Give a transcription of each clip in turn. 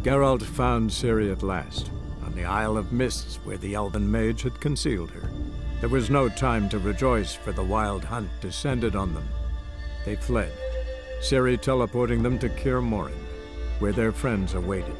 Geralt found Ciri at last, on the Isle of Mists where the Elven Mage had concealed her. There was no time to rejoice, for the wild hunt descended on them. They fled, Ciri teleporting them to Kaer Morhen, where their friends awaited.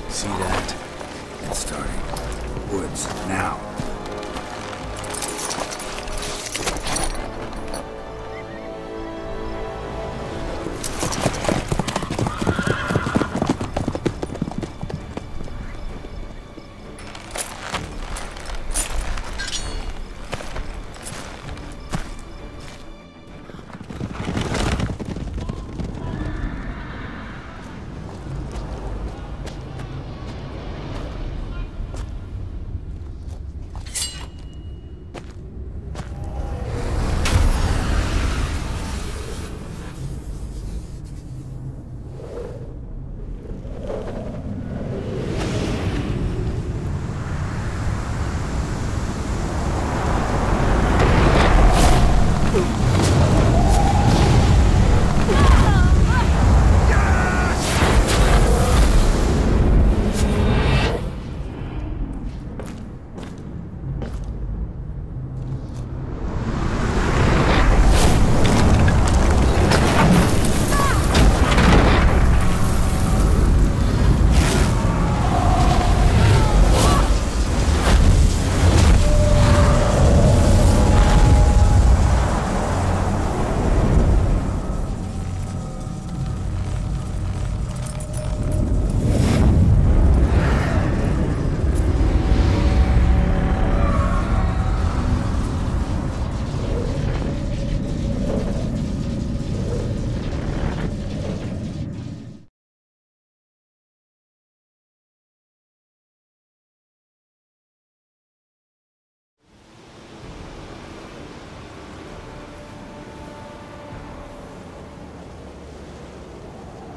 See that? It's starting. Woods, now.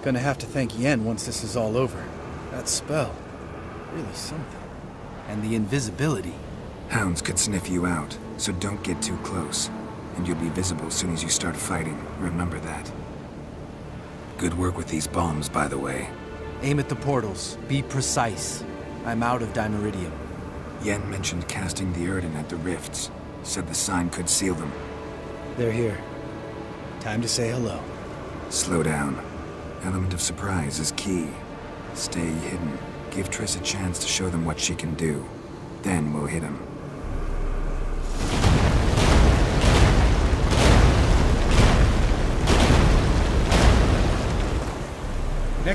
Gonna have to thank Yen once this is all over. That spell, really something. And the invisibility. Hounds could sniff you out, so don't get too close. And you'll be visible as soon as you start fighting. Remember that. Good work with these bombs, by the way. Aim at the portals. Be precise. I'm out of Dimeridium. Yen mentioned casting the Erden at the rifts. Said the sign could seal them. They're here. Time to say hello. Slow down. Element of surprise is key. Stay hidden. Give Triss a chance to show them what she can do. Then we'll hit him.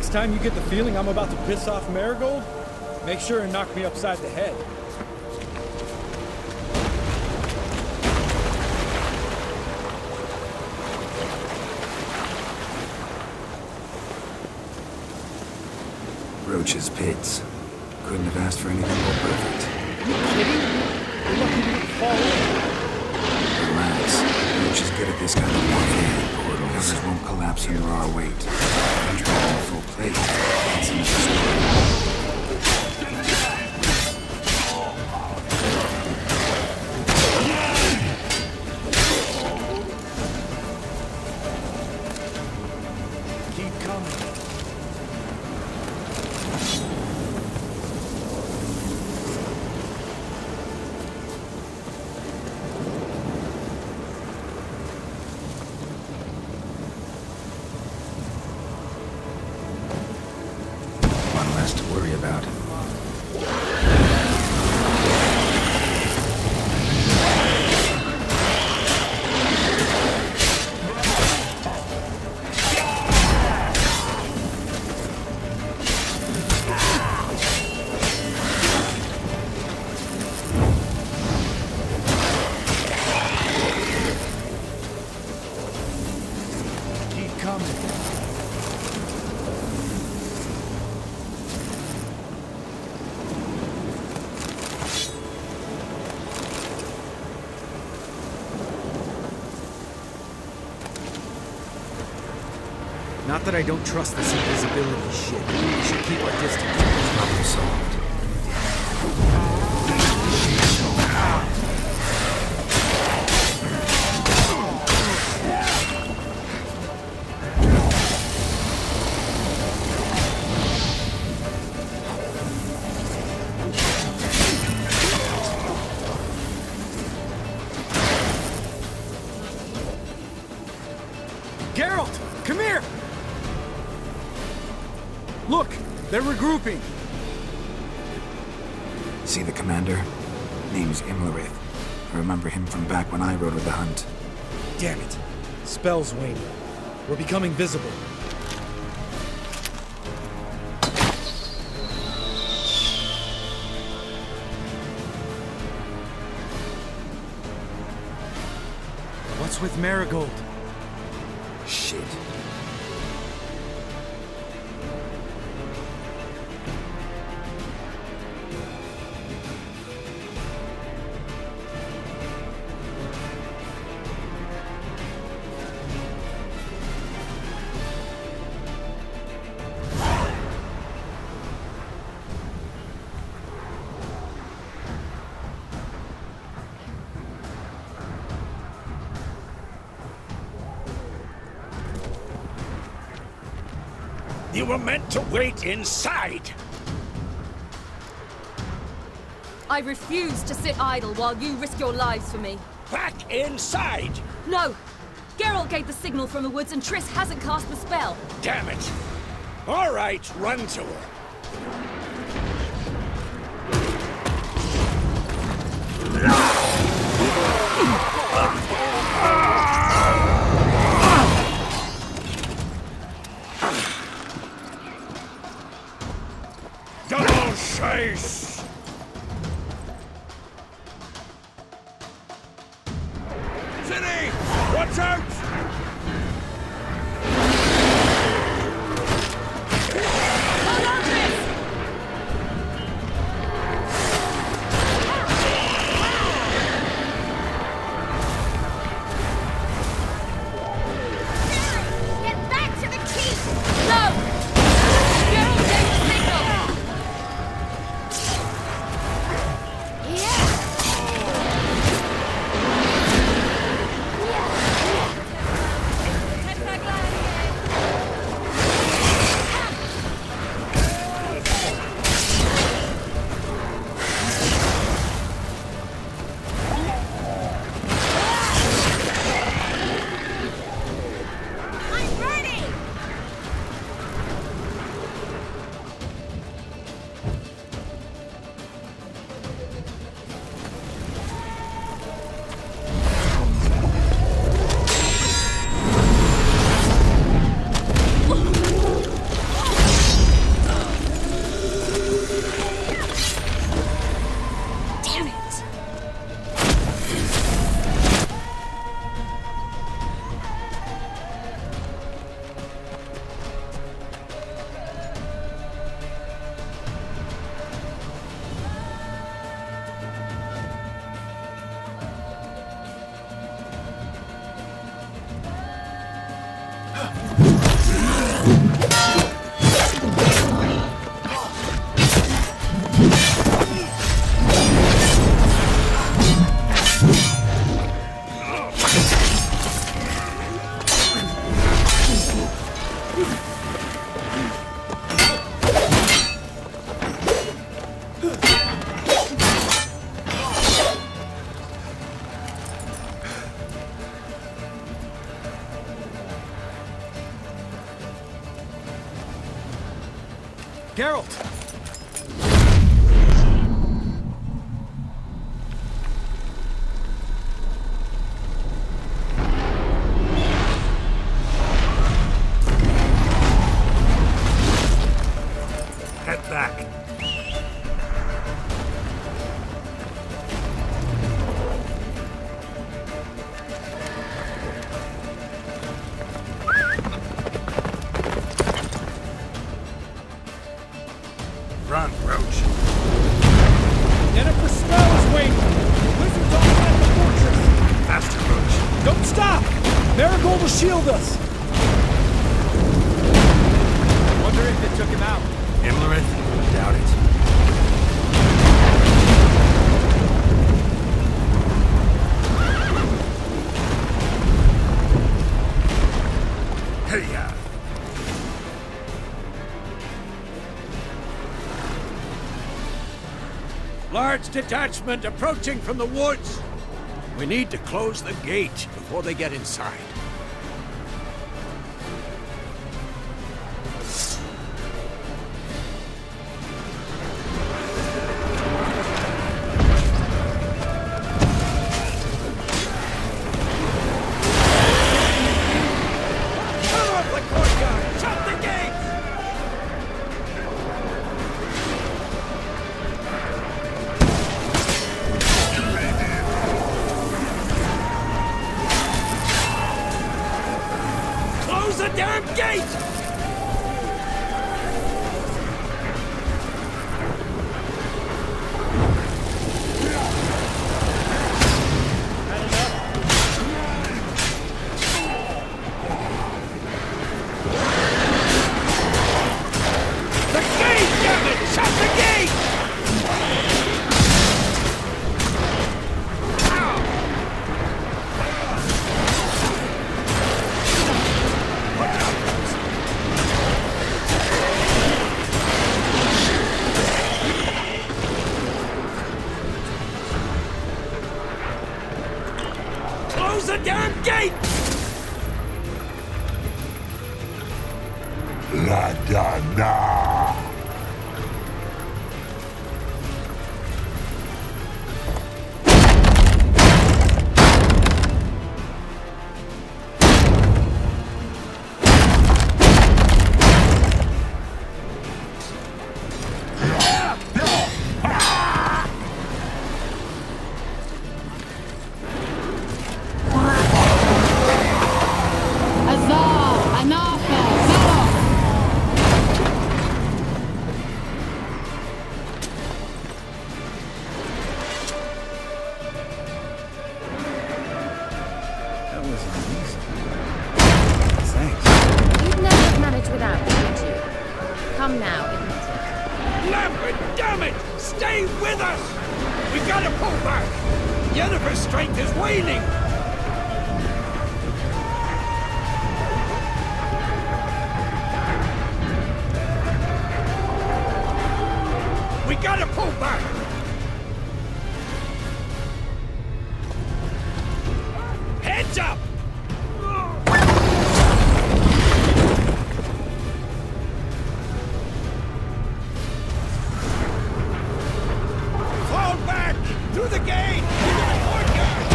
Next time you get the feeling I'm about to piss off Marigold, make sure and knock me upside the head. Roach's pits. Couldn't have asked for anything more perfect. Are you kidding? You're lucky you didn't fall in. Relax. Roach is good at this kind of warfare. Portals won't collapse under our weight. Controlling full plate. That's another story. To worry about. Keep coming. Not that I don't trust this invisibility shit. We should keep our distance. Problem solved. Geralt, come here! Look, they're regrouping. See the commander? Name's Imlerith. I remember him from back when I rode with the hunt. Damn it. Spell's waning. We're becoming visible. What's with Marigold? Shit. You were meant to wait inside! I refuse to sit idle while you risk your lives for me. Back inside! No! Geralt gave the signal from the woods and Triss hasn't cast the spell. Damn it! All right, run to her. Double chase! City! Watch out! Hold on, Triss! Geralt! Head back. Run, Roach. Jennifer Spell is waiting! Wizards all at the fortress! Faster, Roach. Don't stop! Marigold will shield us! Wonder if it took him out. Imlerith? Doubt it. Hey-ya! Large detachment approaching from the woods. We need to close the gate before they get inside. Cut off the courtyard! Shut the gate! Close the damn gate! The gate, damn it! Shut the gate! Close the damn gate! La Dana. That was amazing. Thanks. You'd never have managed without me, would you? Come now, admit it. Lambert, damn it! Stay with us! We gotta pull back! Yennefer's strength is waning! We gotta pull back! Heads up! Fall back! Through the gate! Into the courtyard!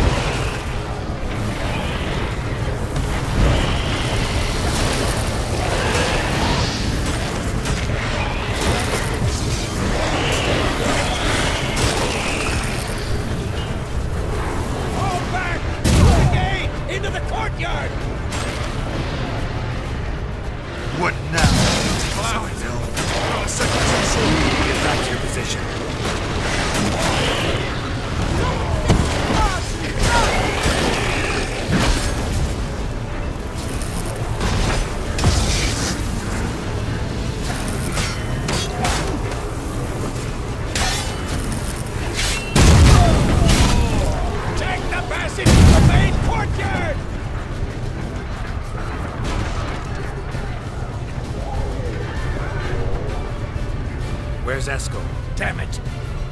Where's Eskel? Damn it!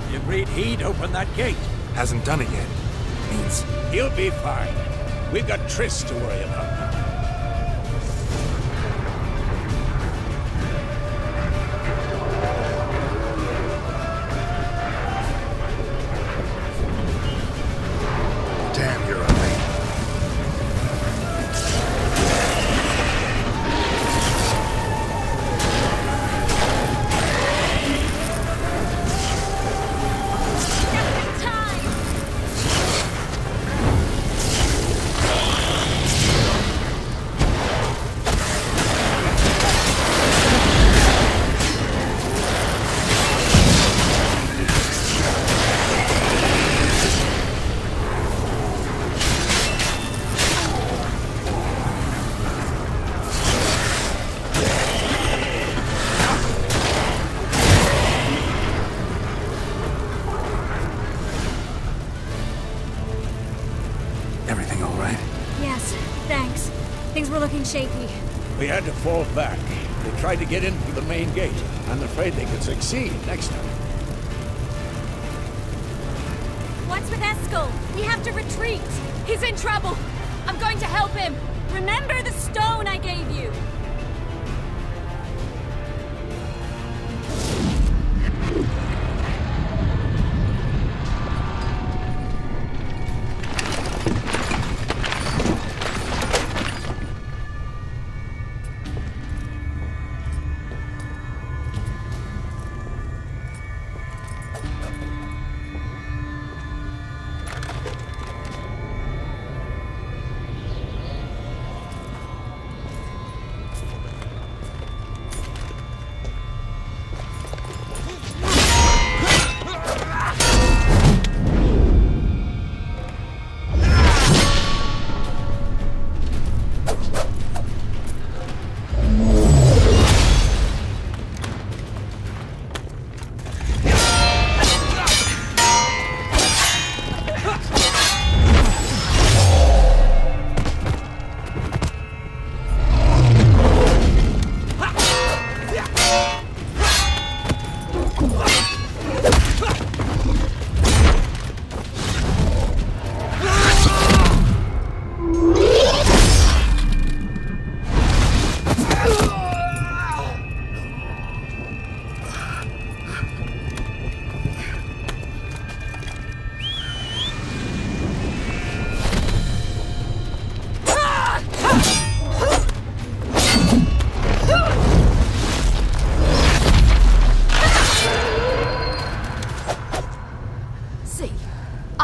He agreed he'd open that gate. Hasn't done it yet. Means He'll be fine. We've got Triss to worry about. damn, you're a lady. Everything all right? Yes, thanks. Things were looking shaky. We had to fall back. They tried to get in through the main gate. I'm afraid they could succeed next time. What's with Eskel? We have to retreat. He's in trouble. I'm going to help him. Remember the stone I gave you.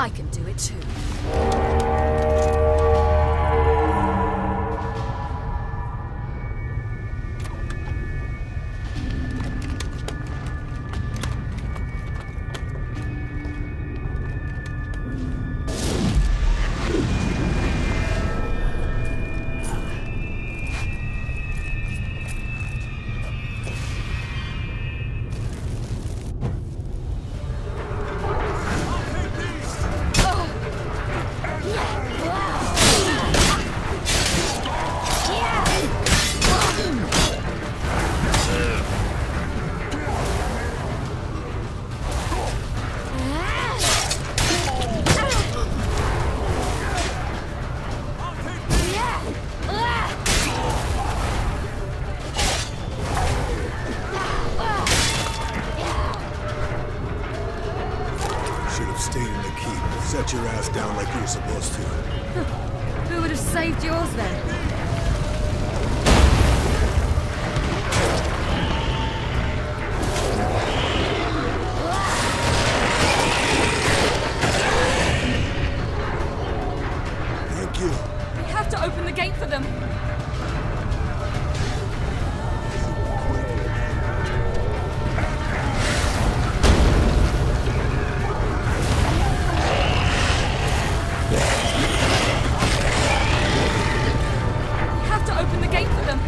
I can do it too. Stayed in the keep. Set your ass down like you were supposed to. Who would have saved yours then? Thank you. We have to open the gate for them. Open the gate for them.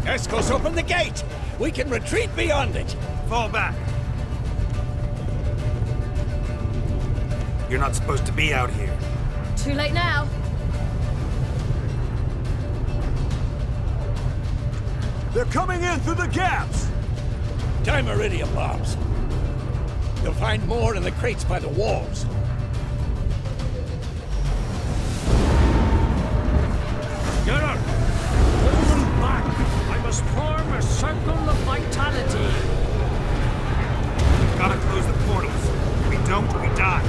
Eskel's open the gate! We can retreat beyond it! Fall back. You're not supposed to be out here. Too late now. They're coming in through the gaps! Time iridium bombs. You'll find more in the crates by the walls. Get up! Hold them back! I must form a circle of vitality. Gotta close the portals. If we don't, we die.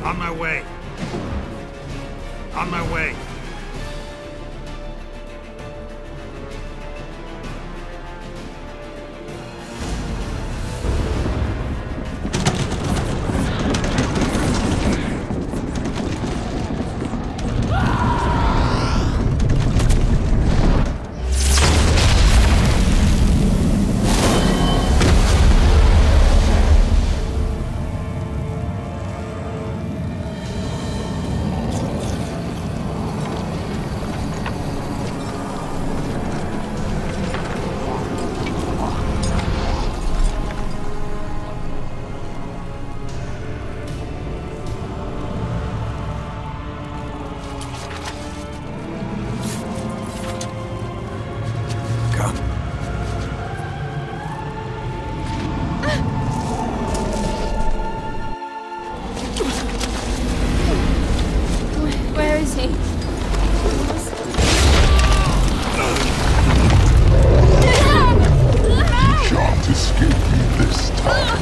On my way. On my way. Where is he? Can't escape me this time.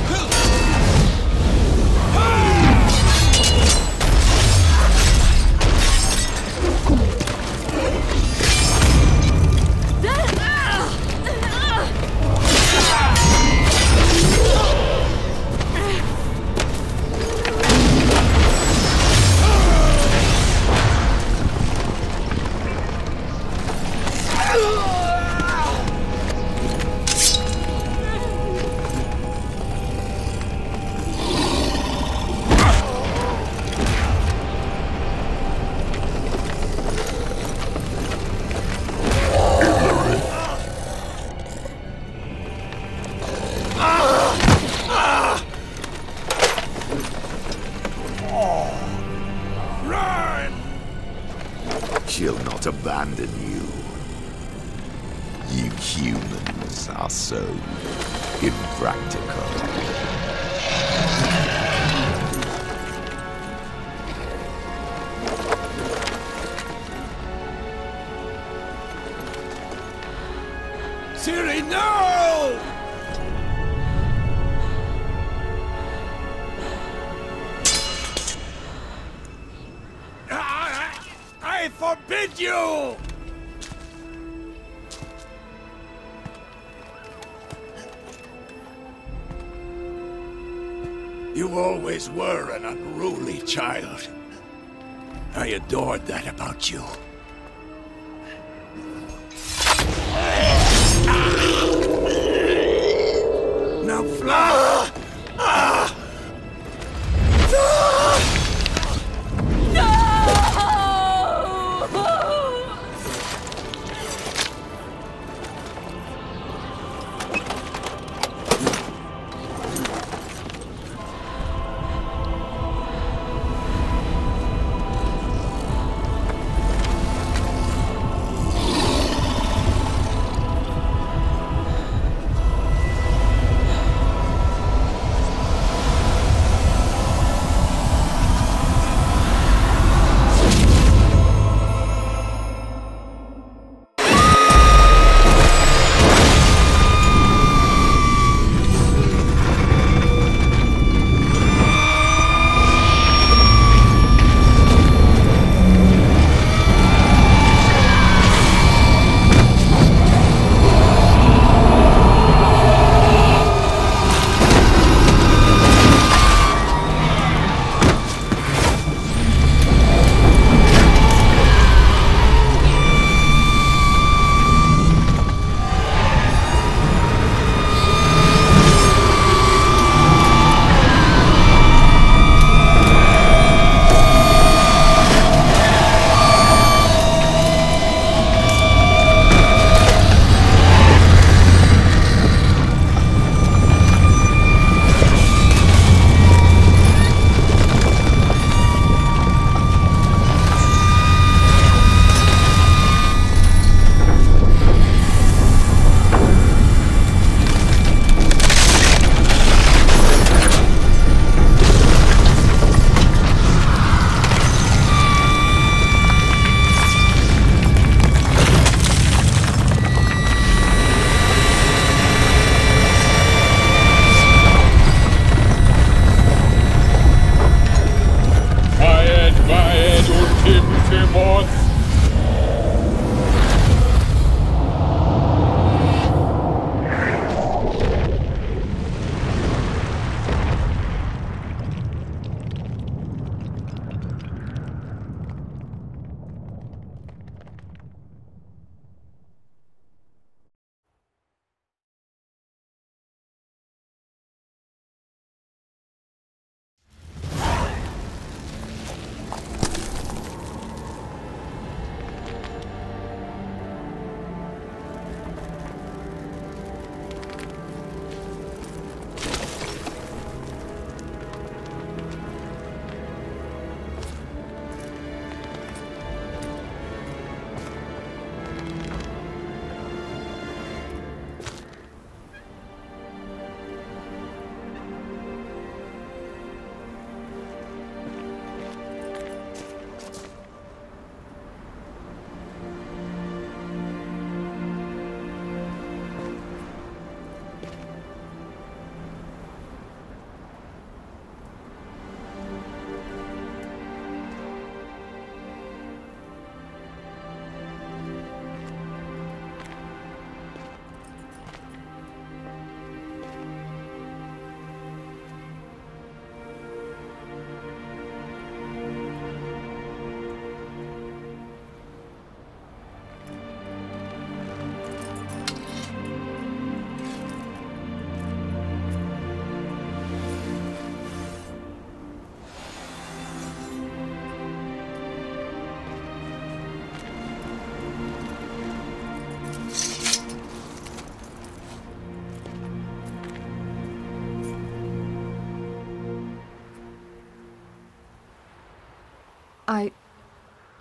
She'll not abandon you. You humans are so impractical. Ciri, no! I forbid you! You always were an unruly child. I adored that about you. Now fly!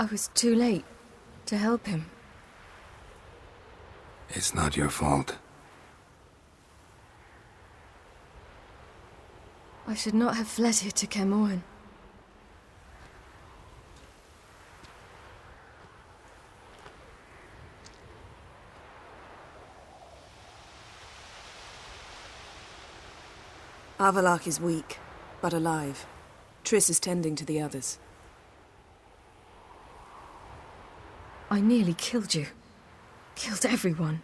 I was too late to help him. It's not your fault. I should not have fled here to Caermorhen. Avalak is weak, but alive. Triss is tending to the others. I nearly killed you. Killed everyone.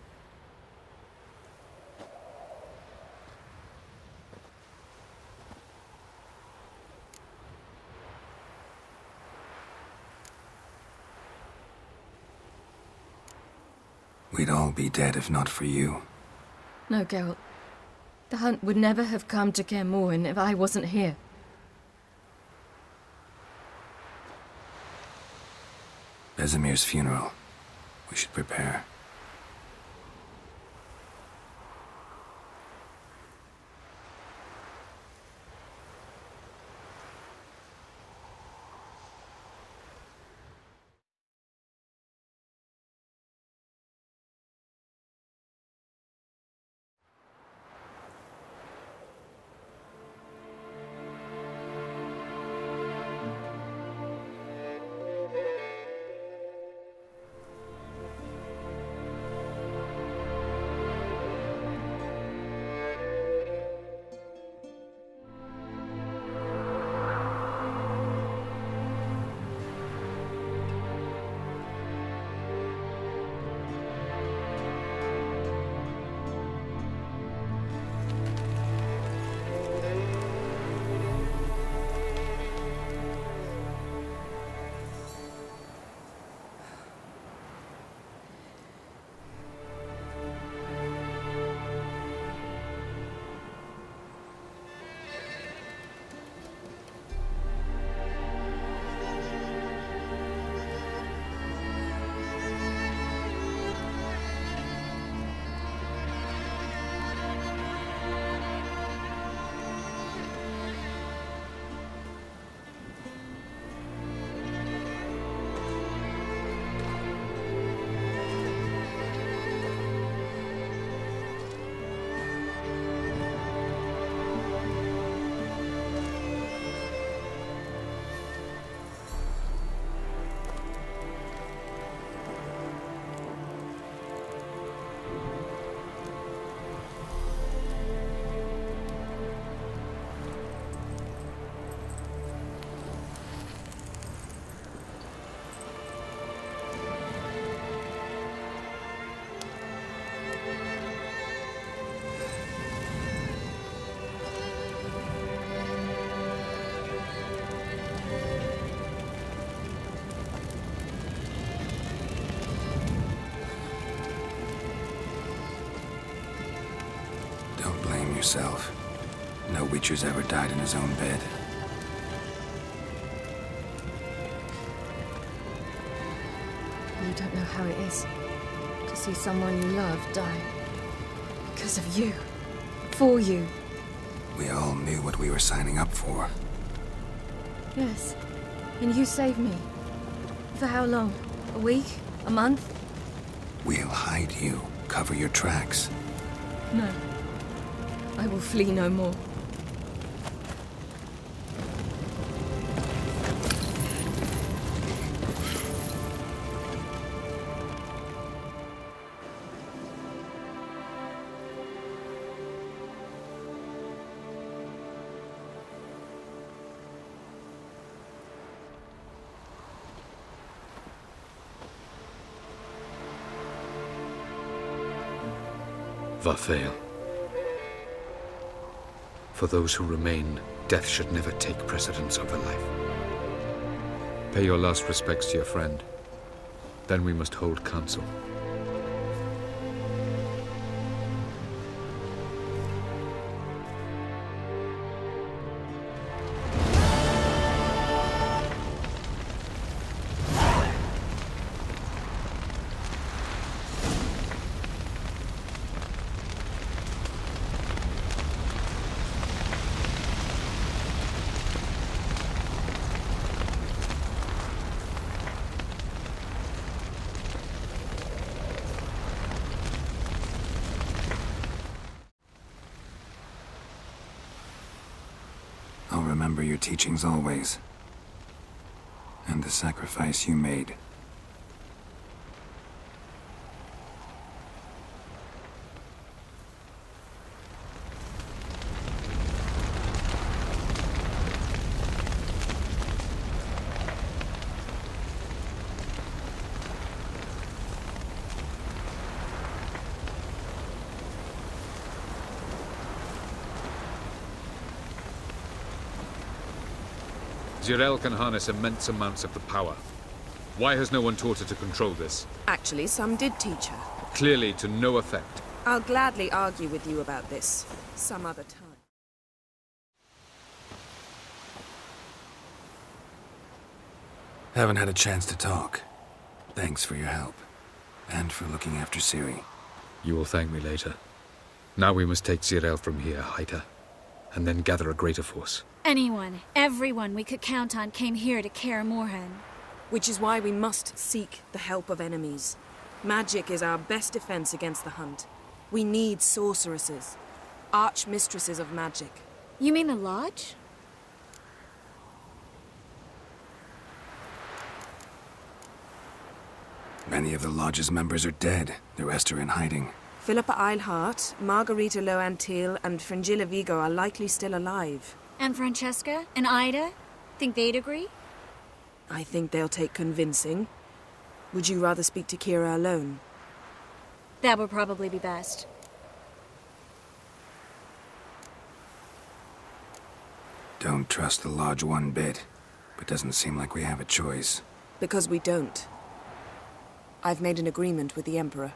We'd all be dead if not for you. No, Geralt. The hunt would never have come to Caermorhen if I wasn't here. Vesemir's funeral. We should prepare. Yourself. No Witcher's ever died in his own bed. You don't know how it is to see someone you love die. Because of you. For you. We all knew what we were signing up for. Yes. And you saved me. For how long? A week? A month? We'll hide you. Cover your tracks. No. I will flee no more. Varfail. For those who remain, death should never take precedence over life. Pay your last respects to your friend. Then we must hold council. remember your teachings always. And the sacrifice you made. Zirael can harness immense amounts of the power. Why has no one taught her to control this? Actually, some did teach her. Clearly to no effect. I'll gladly argue with you about this some other time. Haven't had a chance to talk. Thanks for your help. And for looking after Ciri. You will thank me later. Now we must take Zirael from here, hide her, and then gather a greater force. Anyone, everyone we could count on came here to Kaer Morhen. Which is why we must seek the help of enemies. Magic is our best defense against the Hunt. We need sorceresses. Archmistresses of magic. You mean the Lodge? Many of the Lodge's members are dead. The rest are in hiding. Philippa Eilhart, Margarita Loantil, and Fringilla Vigo are likely still alive. And Francesca? And Ida? Think they'd agree? I think they'll take convincing. Would you rather speak to Kira alone? That would probably be best. Don't trust the Lodge one bit, but doesn't seem like we have a choice. Because we don't. I've made an agreement with the Emperor.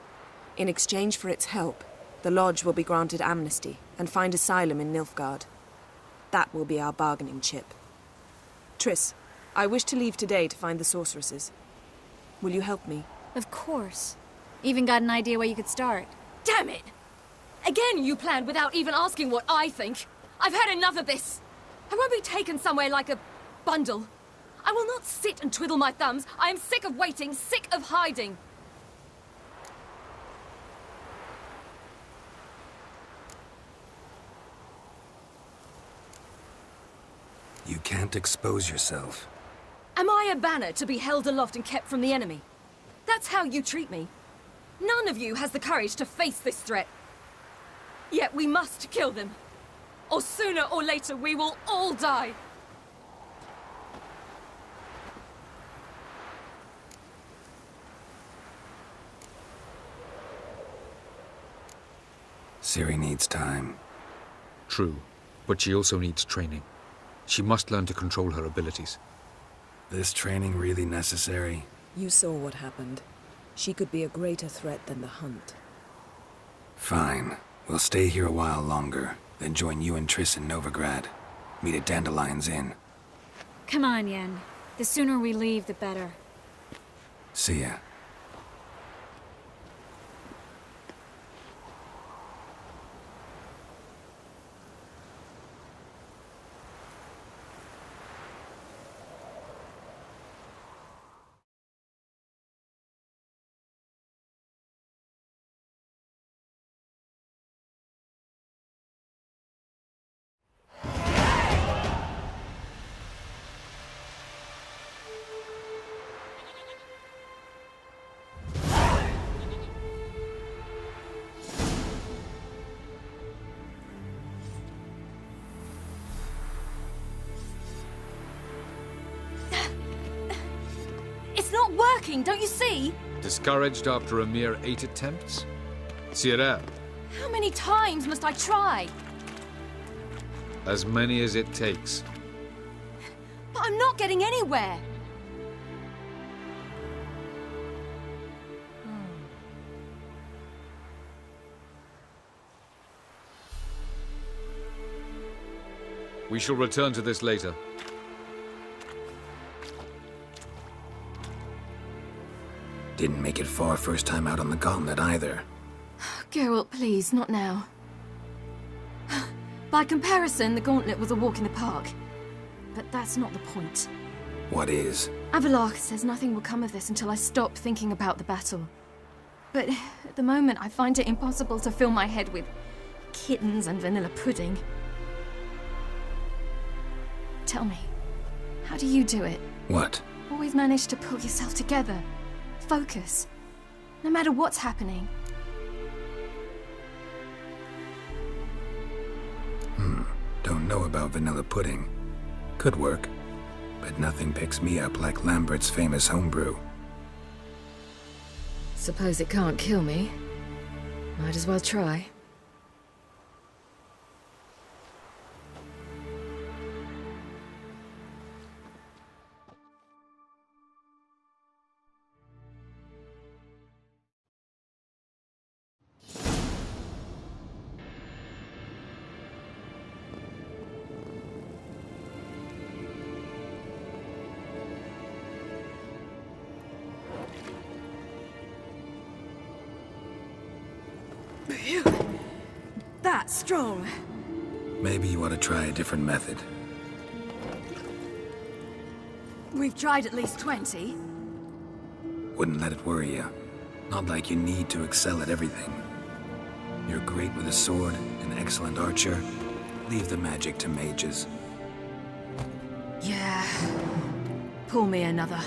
In exchange for its help, the Lodge will be granted amnesty and find asylum in Nilfgaard. That will be our bargaining chip. Triss, I wish to leave today to find the sorceresses. Will you help me? Of course. Even got an idea where you could start. Damn it! Again you planned without even asking what I think. I've had enough of this. I won't be taken somewhere like a bundle. I will not sit and twiddle my thumbs. I am sick of waiting, sick of hiding. You can't expose yourself. Am I a banner to be held aloft and kept from the enemy? That's how you treat me. None of you has the courage to face this threat. Yet we must kill them. Or sooner or later we will all die. Ciri needs time. True, but she also needs training. She must learn to control her abilities. This training really necessary? You saw what happened. She could be a greater threat than the Hunt. Fine. We'll stay here a while longer, then join you and Triss in Novigrad. Meet at Dandelion's Inn. Come on, Yen. The sooner we leave, the better. See ya. Don't you see? Discouraged after a mere 8 attempts? Zirael. How many times must I try? As many as it takes. But I'm not getting anywhere. We shall return to this later. Didn't make it far first time out on the gauntlet either. Geralt, please, not now. By comparison, the gauntlet was a walk in the park. But that's not the point. What is? Avallac'h says nothing will come of this until I stop thinking about the battle. But at the moment, I find it impossible to fill my head with kittens and vanilla pudding. Tell me, how do you do it? What? Always manage to pull yourself together. Focus. No matter what's happening. Don't know about vanilla pudding. Could work. But nothing picks me up like Lambert's famous homebrew. Suppose it can't kill me. Might as well try. That's strong. Maybe you ought to try a different method. We've tried at least 20. Wouldn't let it worry you. Not like you need to excel at everything. You're great with a sword, an excellent archer. Leave the magic to mages. Yeah. Pull me another.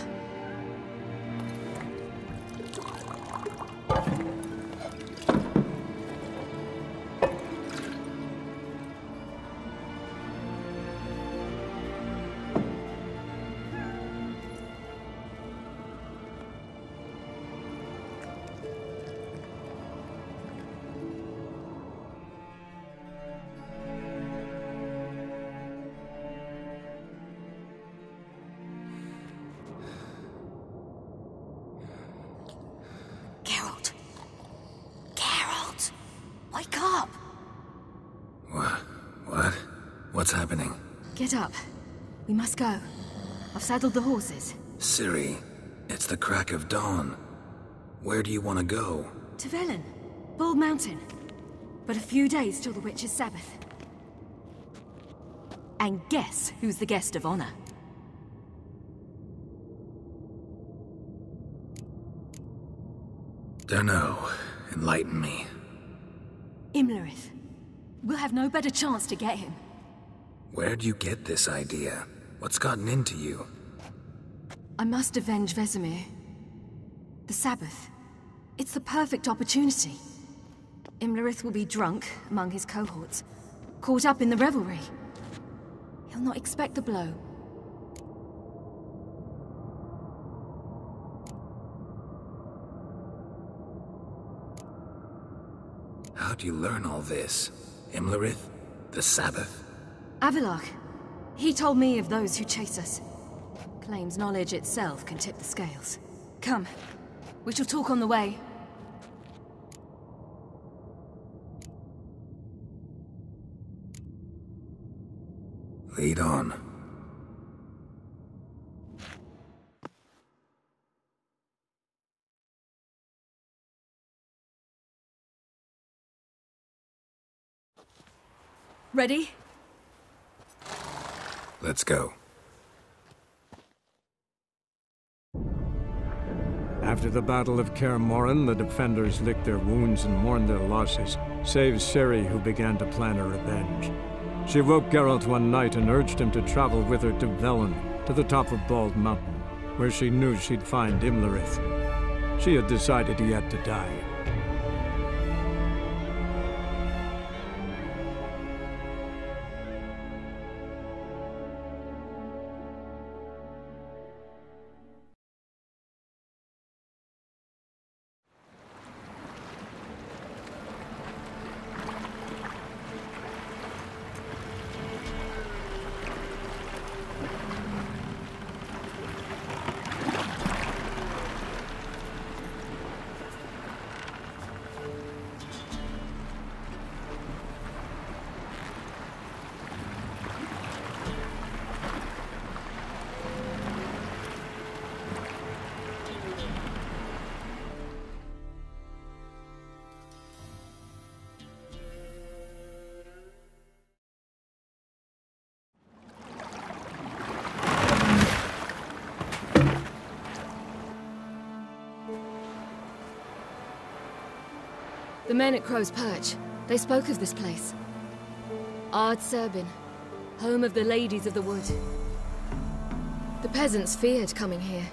Wake up! What? What's happening? Get up. We must go. I've saddled the horses. Ciri, it's the crack of dawn. Where do you want to go? To Velen. Bald Mountain. But a few days till the Witch's Sabbath. And guess who's the guest of honor? Dunno. Enlighten me. Imlerith. We'll have no better chance to get him. Where'd you get this idea? What's gotten into you? I must avenge Vesemir. The Sabbath. It's the perfect opportunity. Imlerith will be drunk among his cohorts, caught up in the revelry. He'll not expect the blow. How'd you learn all this? Imlerith? The Sabbath? Avilark. He told me of those who chase us. Claims knowledge itself can tip the scales. Come. We shall talk on the way. Lead on. Ready? Let's go. After the Battle of Kaer Morhen, the defenders licked their wounds and mourned their losses, save Ciri, who began to plan her revenge. She woke Geralt one night and urged him to travel with her to Velen, to the top of Bald Mountain, where she knew she'd find Imlerith. She had decided he had to die. The men at Crow's Perch, they spoke of this place. Ard Serbin, home of the Ladies of the Wood. The peasants feared coming here,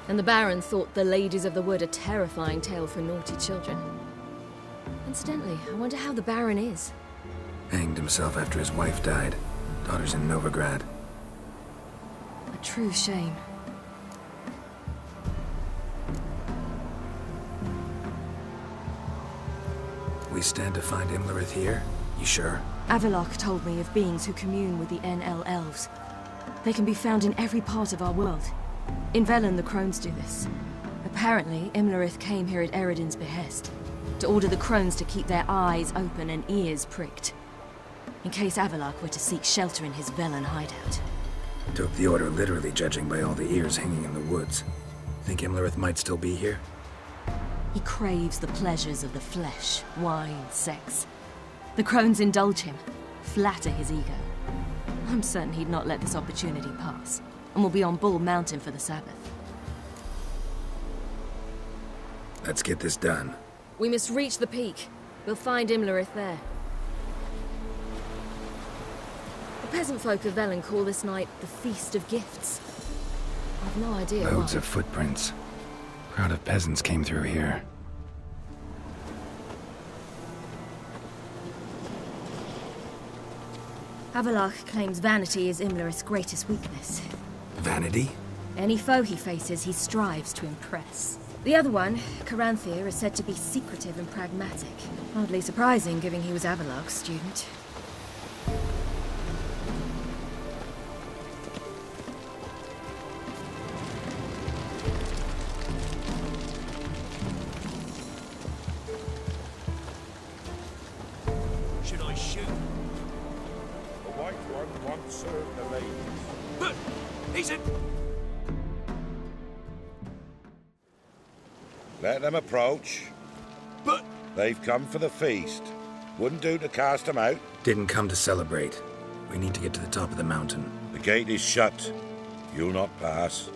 and the Baron thought the Ladies of the Wood a terrifying tale for naughty children. Incidentally, I wonder how the Baron is. Hanged himself after his wife died. Daughter's in Novigrad. A true shame. We stand to find Imlerith here? You sure? Avalok told me of beings who commune with the NL elves. They can be found in every part of our world. In Velen, the crones do this. Apparently, Imlerith came here at Eredin's behest, to order the crones to keep their eyes open and ears pricked, in case Avalok were to seek shelter in his Velen hideout. Took the order literally, judging by all the ears hanging in the woods. Think Imlerith might still be here? He craves the pleasures of the flesh, wine, sex. The crones indulge him, flatter his ego. I'm certain he'd not let this opportunity pass, and will be on Bull Mountain for the Sabbath. Let's get this done. We must reach the peak. We'll find Imlerith there. The peasant folk of Velen call this night the Feast of Gifts. I've no idea Loads why. of footprints. Crowd of peasants came through here. Avalok claims vanity is Imlerith's greatest weakness. Vanity? Any foe he faces, he strives to impress. The other one, Caranthir, is said to be secretive and pragmatic. Hardly surprising, given he was Avalok's student. Should I shoot? The White One once served the ladies. But he's in... Let them approach. But... They've come for the feast. Wouldn't do to cast them out. Didn't come to celebrate. We need to get to the top of the mountain. The gate is shut. You'll not pass.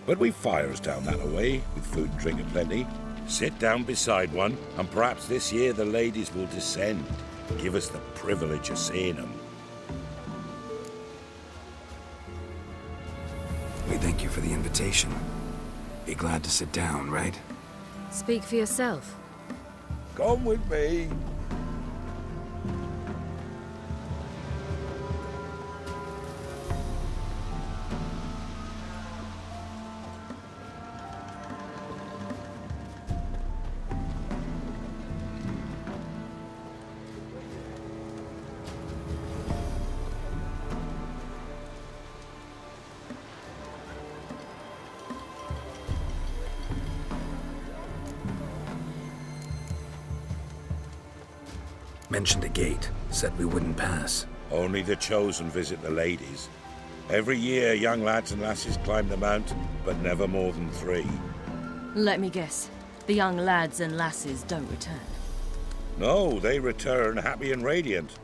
But we've fires down that way, with food and drink aplenty. Sit down beside one, and perhaps this year the ladies will descend. Give us the privilege of seeing them. We thank you for the invitation. Be glad to sit down, right? Speak for yourself. Come with me. Mentioned a gate. Said we wouldn't pass. Only the chosen visit the ladies. Every year, young lads and lasses climb the mountain, but never more than 3. Let me guess. The young lads and lasses don't return. No, they return happy and radiant.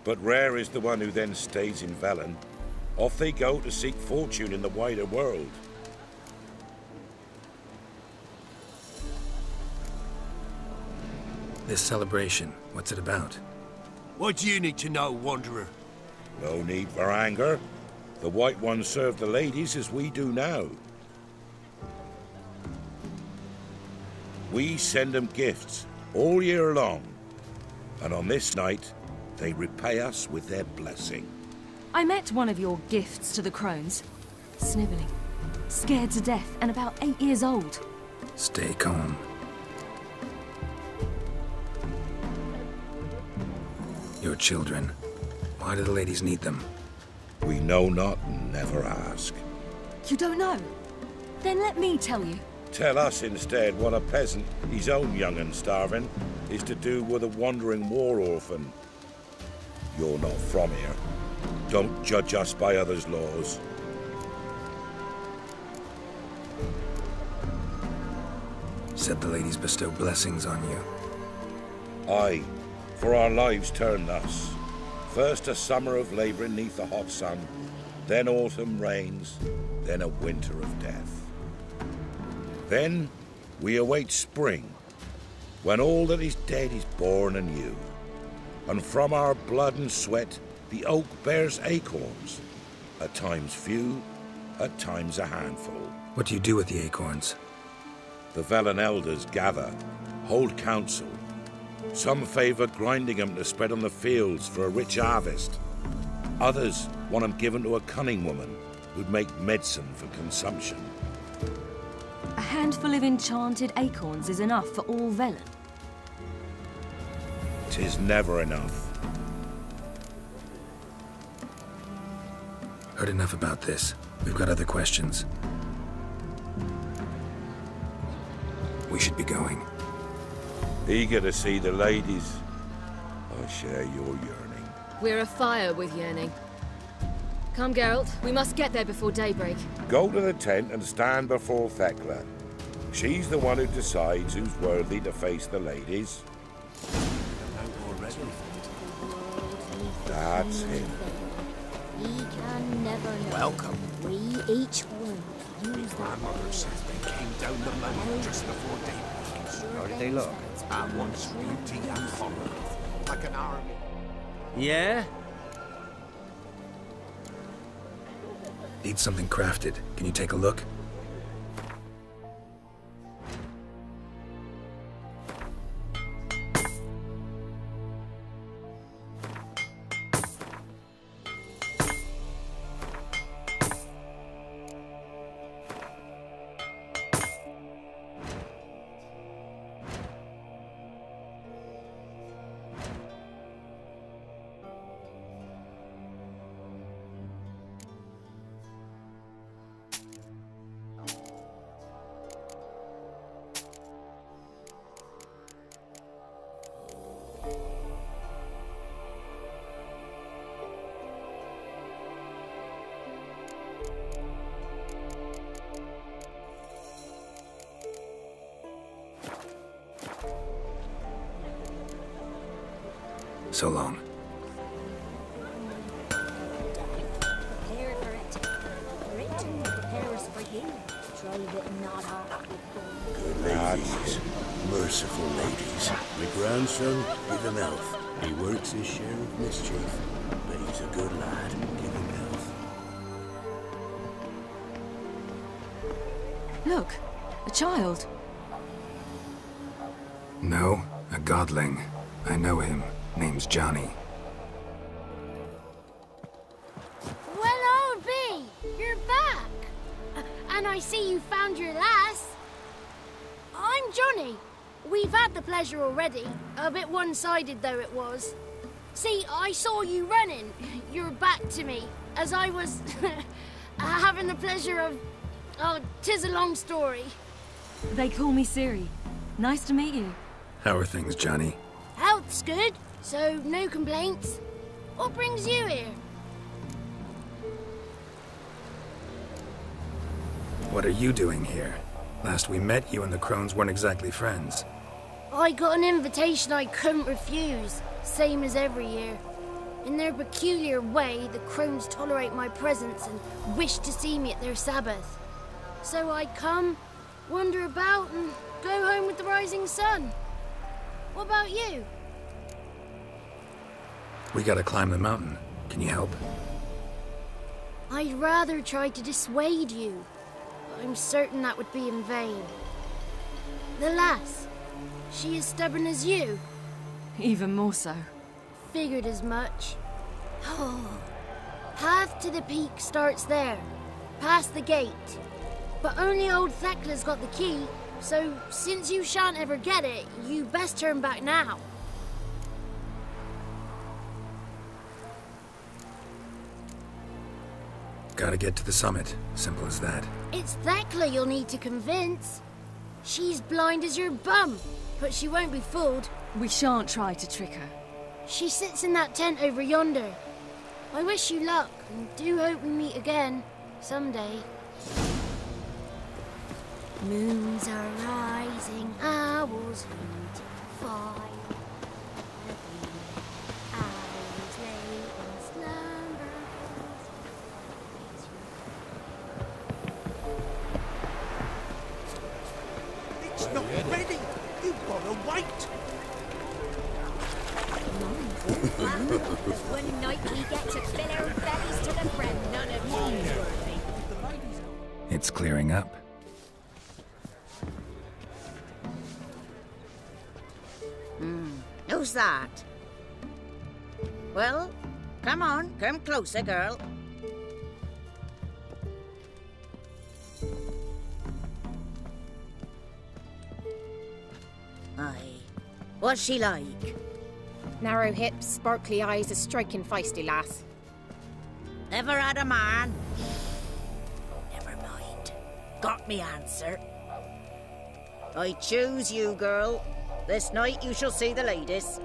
But rare is the one who then stays in Velen. Off they go to seek fortune in the wider world. This celebration, what's it about? What do you need to know, Wanderer? No need for anger. The White Ones serve the ladies as we do now. We send them gifts all year long. And on this night, they repay us with their blessing. I met one of your gifts to the crones. Snivelling. Scared to death and about 8 years old. Stay calm. Your children. Why do the ladies need them? We know not and never ask. You don't know? Then let me tell you. Tell us instead what a peasant, his own young and starving, is to do with a wandering war orphan. You're not from here. Don't judge us by others' laws. Said the ladies bestow blessings on you. Aye, for our lives turn thus. First a summer of labouring neath the hot sun, then autumn rains, then a winter of death. Then we await spring, when all that is dead is born anew. And from our blood and sweat the oak bears acorns, at times few, at times a handful. What do you do with the acorns? The Velen elders gather, hold council. Some favor grinding them to spread on the fields for a rich harvest. Others want them given to a cunning woman who'd make medicine for consumption. A handful of enchanted acorns is enough for all Velen. 'Tis never enough. Heard enough about this. We've got other questions. We should be going. Eager to see the ladies. I share your yearning. We're afire with yearning. Come, Geralt. We must get there before daybreak. Go to the tent and stand before Thekla. She's the one who decides who's worthy to face the ladies. That's him. We can never know. Welcome. We each one use My mother says they came down the mountain just before daybreak. How do they look? At once beauty and horror, like an army. Yeah? Need something crafted. Can you take a look? So long. prepare for it. Written prepares for you. Drive it not off with Ladies, merciful ladies. My grandson is an elf. He works his share of mischief, but he's a good lad. Give him health. Look, a child. No, a godling. I know him. Name's Johnny. Well, R.I.P, you're back. And I see you found your lass. I'm Johnny. We've had the pleasure already. A bit one-sided, though it was. See, I saw you running, your back to me, as I was having the pleasure of... Oh, 'tis a long story. They call me Ciri. Nice to meet you. How are things, Johnny? Health's good, so no complaints. What brings you here? What are you doing here? Last we met, you and the crones weren't exactly friends. I got an invitation I couldn't refuse, same as every year. In their peculiar way, the crones tolerate my presence and wish to see me at their Sabbath. So I come, wander about, and go home with the rising sun. What about you? We gotta climb the mountain. Can you help? I'd rather try to dissuade you, but I'm certain that would be in vain. The lass, she as stubborn as you? Even more so. Figured as much. Oh, path to the peak starts there, past the gate. But only old Thekla's got the key, so since you shan't ever get it, you best turn back now. Gotta get to the summit. Simple as that. It's Thekla you'll need to convince. She's blind as your bum, but she won't be fooled. We shan't try to trick her. She sits in that tent over yonder. I wish you luck, and do hope we meet again, someday. Moons are rising, owls hooting fire. Owls lay in slumber. It's not ready. You've got to wait. One night we get to fill our bellies to the brim. None of you worthy. It's clearing up. Who's that? Well, come on, come closer, girl. Aye. What's she like? Narrow hips, sparkly eyes, a striking feisty lass. Never had a man? Never mind. Got me answer. I choose you, girl. This night you shall see the ladies.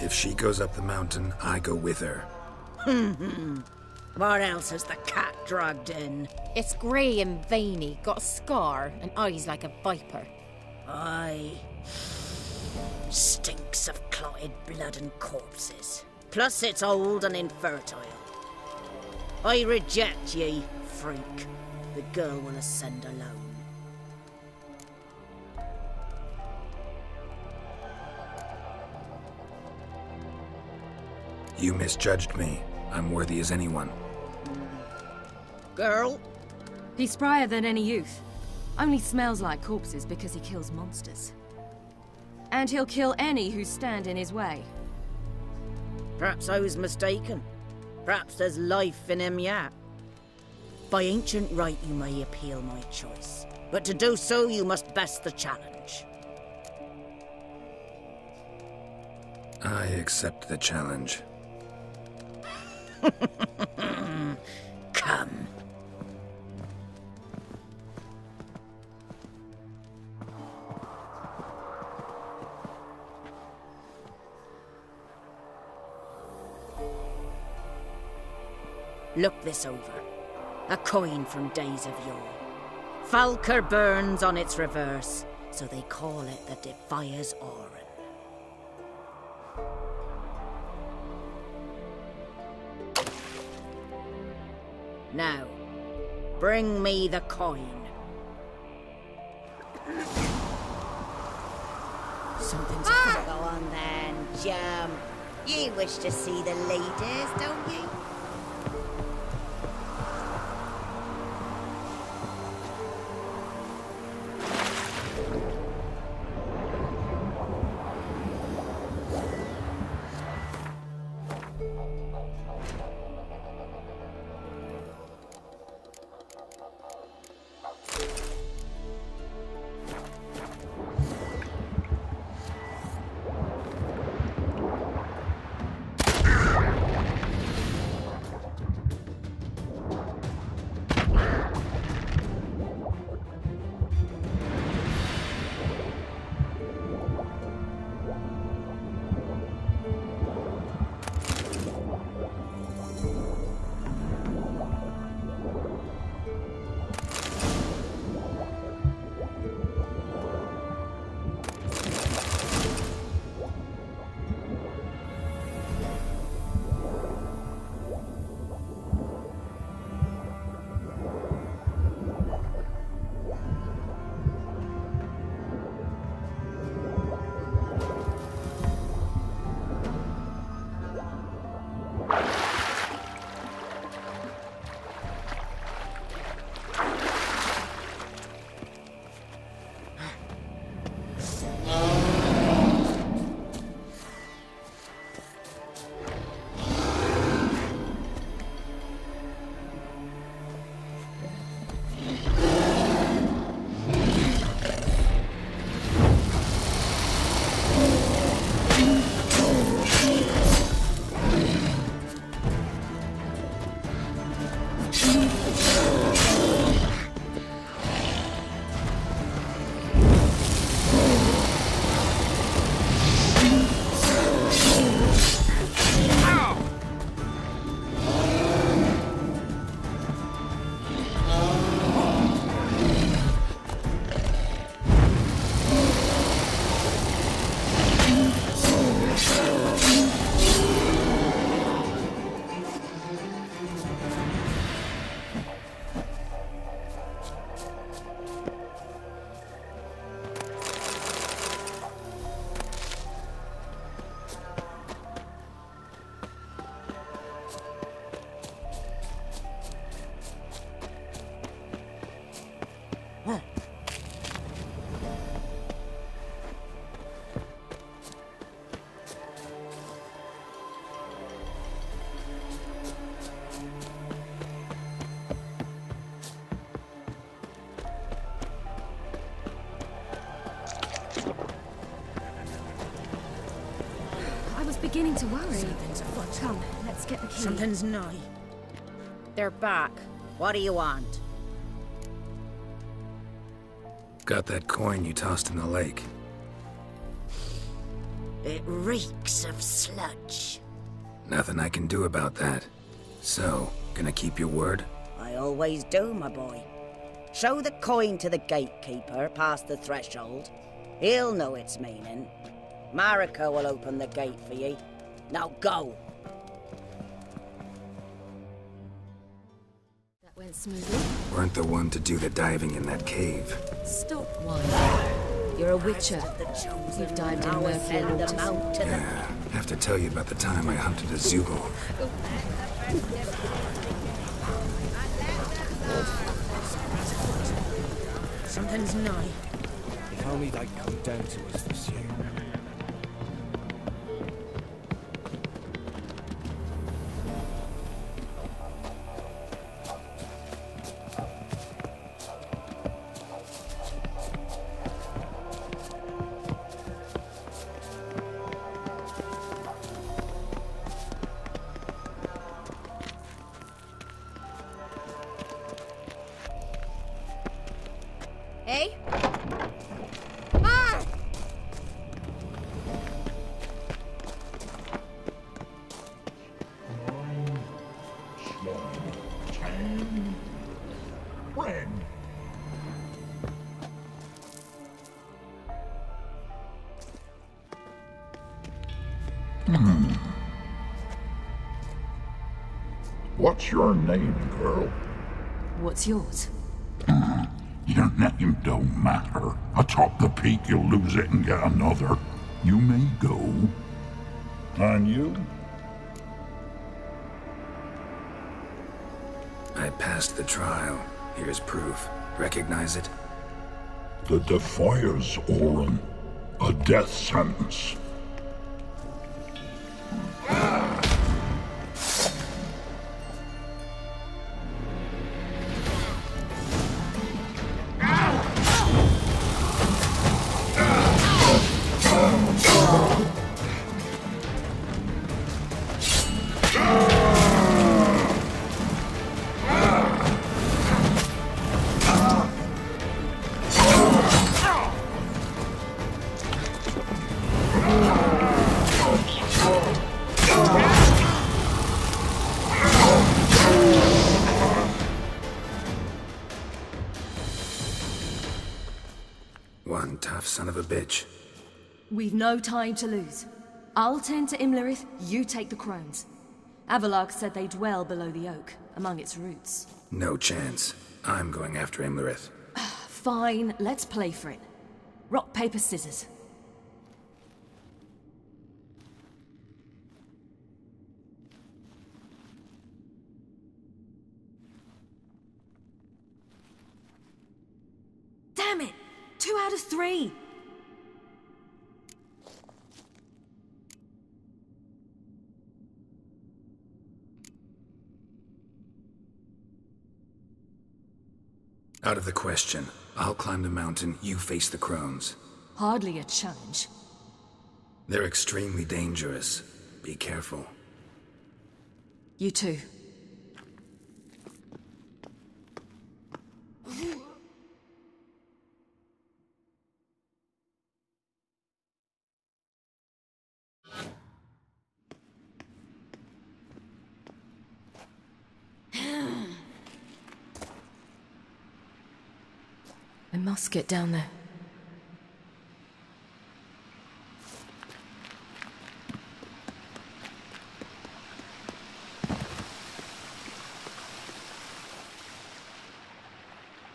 If she goes up the mountain, I go with her. What else has the cat dragged in? It's grey and veiny, got a scar, and eyes like a viper. Aye. Stinks of clotted blood and corpses. Plus it's old and infertile. I reject ye, freak. The girl will ascend alone. You misjudged me. I'm worthy as anyone. Girl? He's sprier than any youth. Only smells like corpses because he kills monsters. And he'll kill any who stand in his way. Perhaps I was mistaken. Perhaps there's life in him yet. By ancient right you may appeal my choice. But to do so you must best the challenge. I accept the challenge. Come. Look this over. A coin from days of yore. Falker burns on its reverse, so they call it the Defier's Oran. Now, bring me the coin. Something's afoot. Go on then, jump. You wish to see the ladies, don't you? beginning to worry. Something's afoot. Come, let's get the key. Something's nigh. They're back. What do you want? Got that coin you tossed in the lake. It reeks of sludge. Nothing I can do about that. So, gonna keep your word? I always do, my boy. Show the coin to the gatekeeper past the threshold. He'll know its meaning. Marika will open the gate for ye. Now go! That went smoothly. Weren't the one to do the diving in that cave. Stop whining. You're a witcher. You've dived in murkier waters. Yeah, have to tell you about the time I hunted a Zoogle. Something's nigh. If only they'd come down to us this year. Hey? Ah! What's your name, girl? What's yours? Your name don't matter. Atop the peak, you'll lose it and get another. You may go. And you? I passed the trial. Here's proof. Recognize it? The Defier's Orin. A death sentence. One tough son of a bitch. We've no time to lose. I'll tend to Imlerith, you take the crones. Avalark said they dwell below the oak, among its roots. No chance. I'm going after Imlerith. Fine, let's play for it. Rock, paper, scissors. Damn it! 2 out of 3! Out of the question. I'll climb the mountain, you face the crones. Hardly a challenge. They're extremely dangerous. Be careful. You too. I must get down there.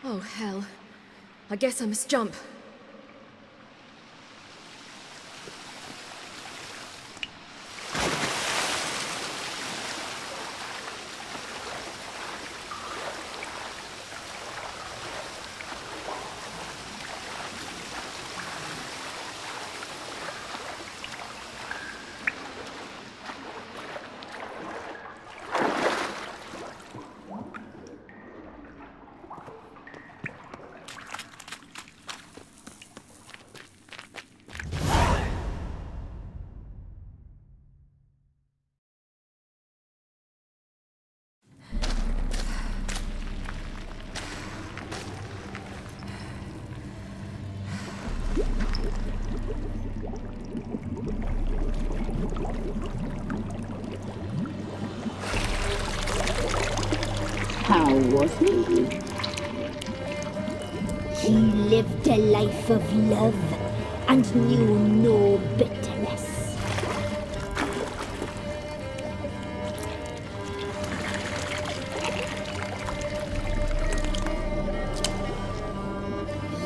Oh, hell. I guess I must jump. was he? He lived a life of love and knew no bitterness.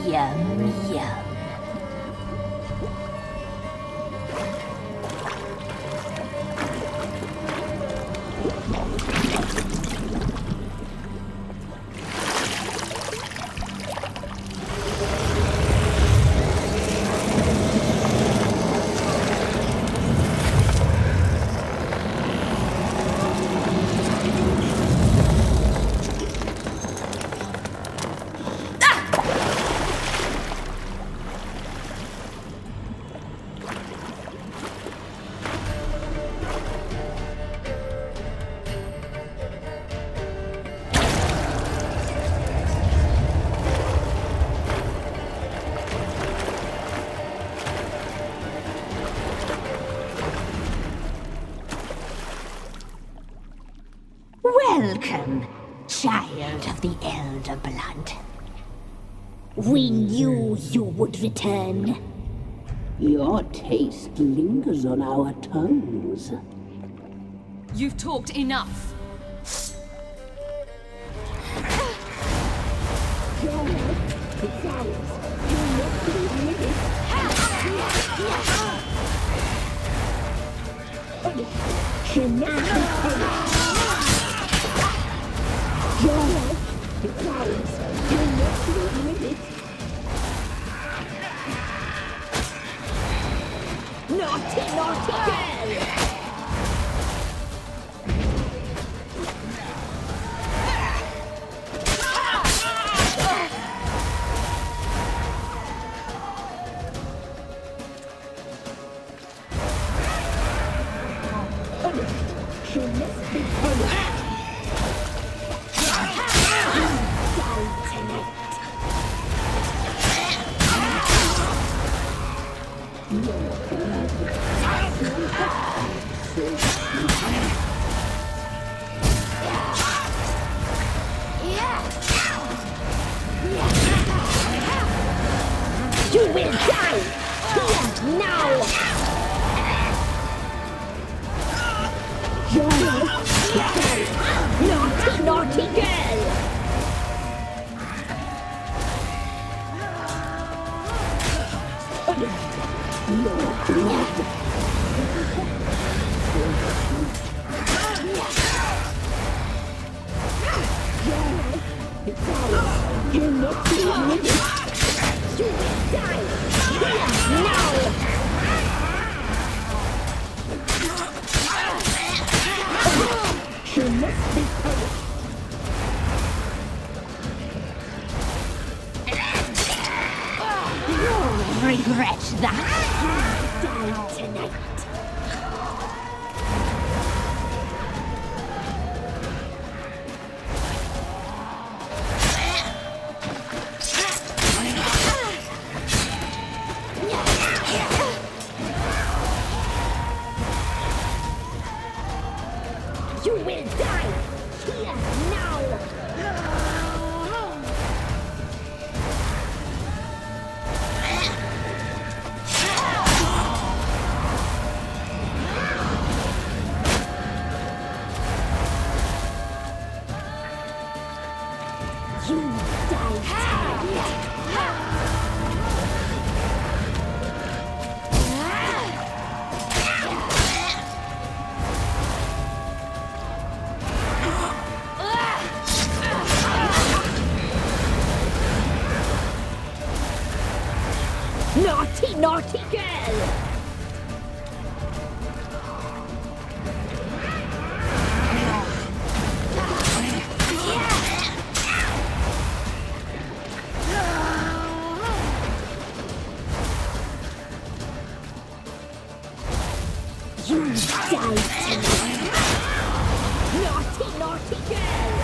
Yum, yum. Welcome, child of the Elder Blood. We knew you would return. Your taste lingers on our tongues. You've talked enough. Naughty, naughty girl! She must be punished. Die tonight. You will die here now. Naughty, naughty girl. You're not doing it. You will die here now. She must be punished. You'll regret that. Die tonight. You will die here now. You die tonight. Naughty, naughty girl! You die tonight! Naughty, naughty girl!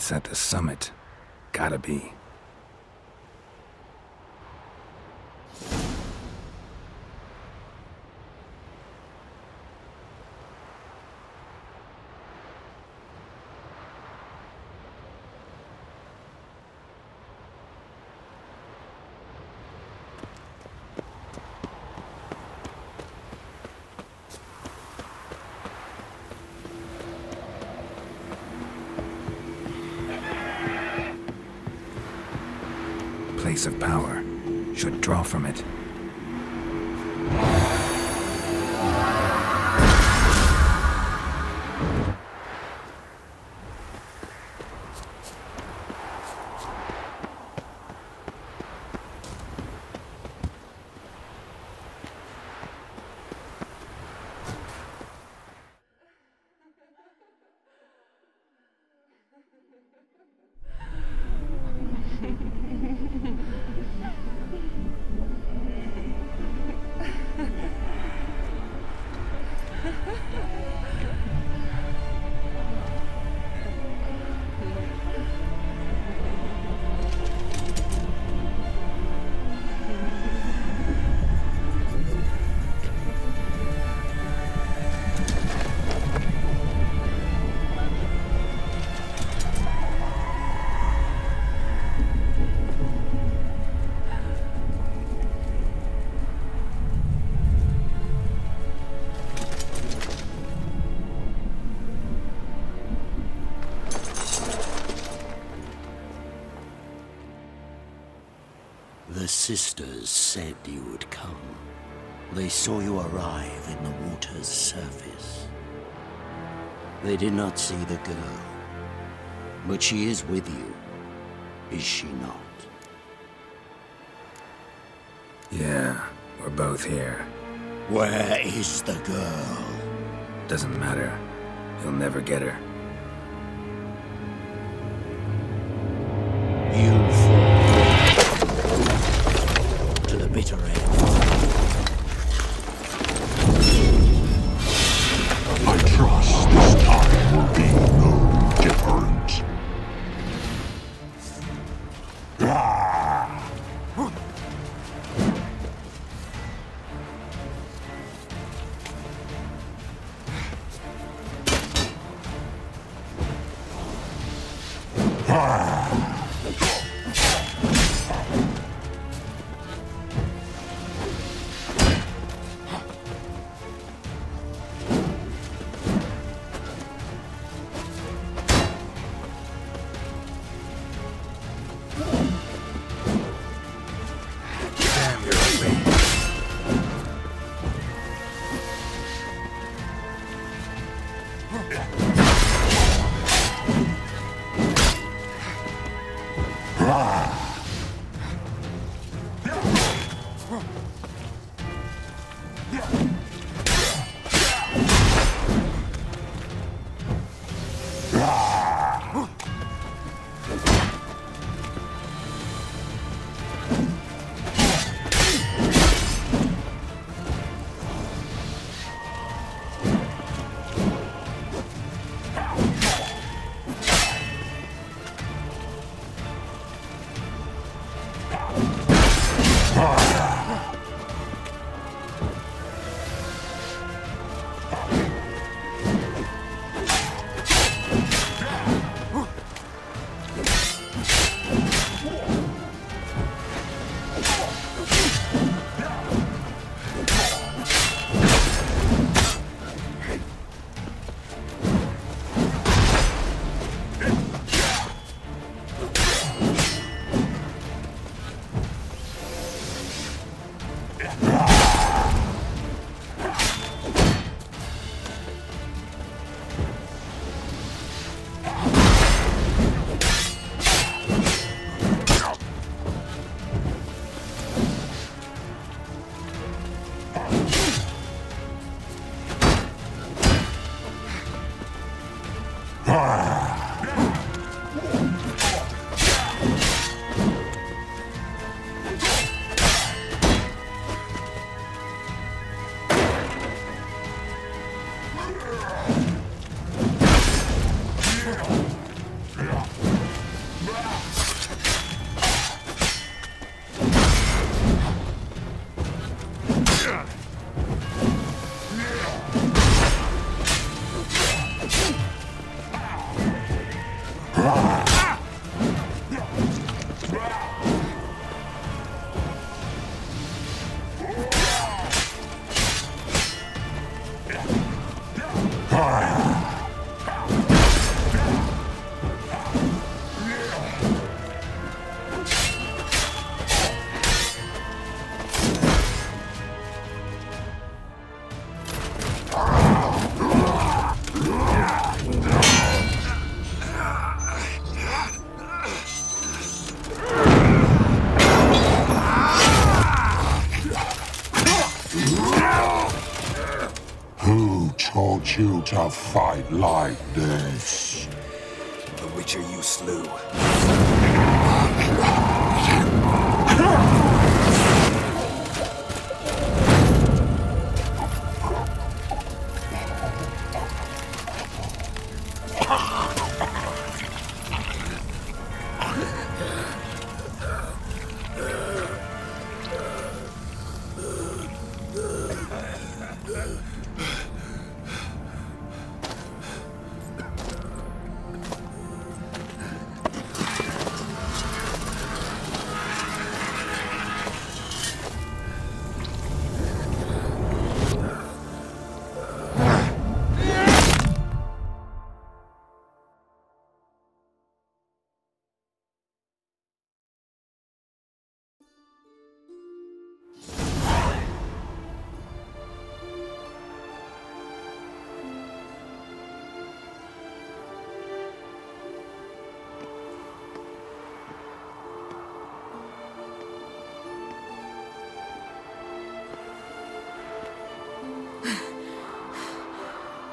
It's at the summit. Gotta be. Place of power. Should draw from it. The sisters said you would come. They saw you arrive in the water's surface. They did not see the girl. But she is with you, is she not? Yeah, we're both here. Where is the girl? Doesn't matter. You'll never get her. You fall to the bitter end. I trust this time will be no different. teach you to fight like this. The Witcher you slew.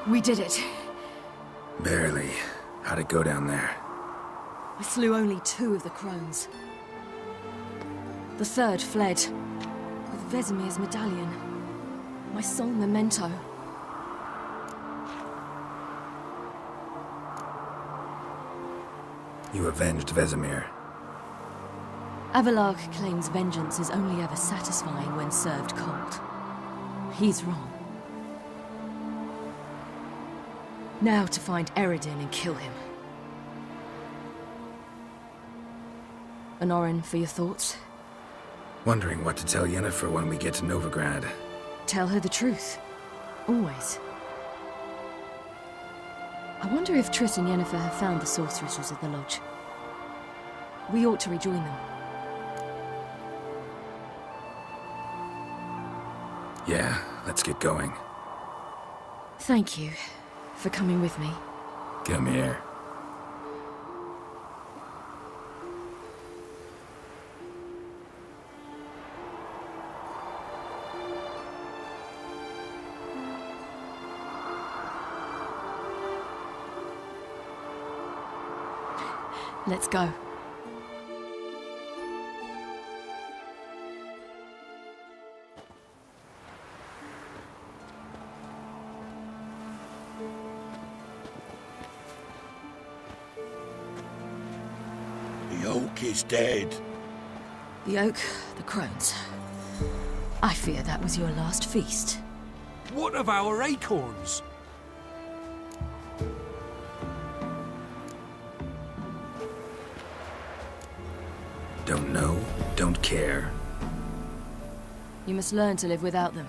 We did it. Barely. How'd it go down there? I slew only 2 of the crones. The third fled, with Vesemir's medallion. My sole memento. You avenged Vesemir. Avalark claims vengeance is only ever satisfying when served cold. He's wrong. Now to find Eredin and kill him. Honorin, for your thoughts? Wondering what to tell Yennefer when we get to Novigrad. Tell her the truth. Always. I wonder if Triss and Yennefer have found the sorceresses at the lodge. We ought to rejoin them. Yeah, let's get going. Thank you for coming with me. Come here. Let's go. The oak is dead. The oak, the crones. I fear that was your last feast. What of our acorns? Don't know, don't care. You must learn to live without them.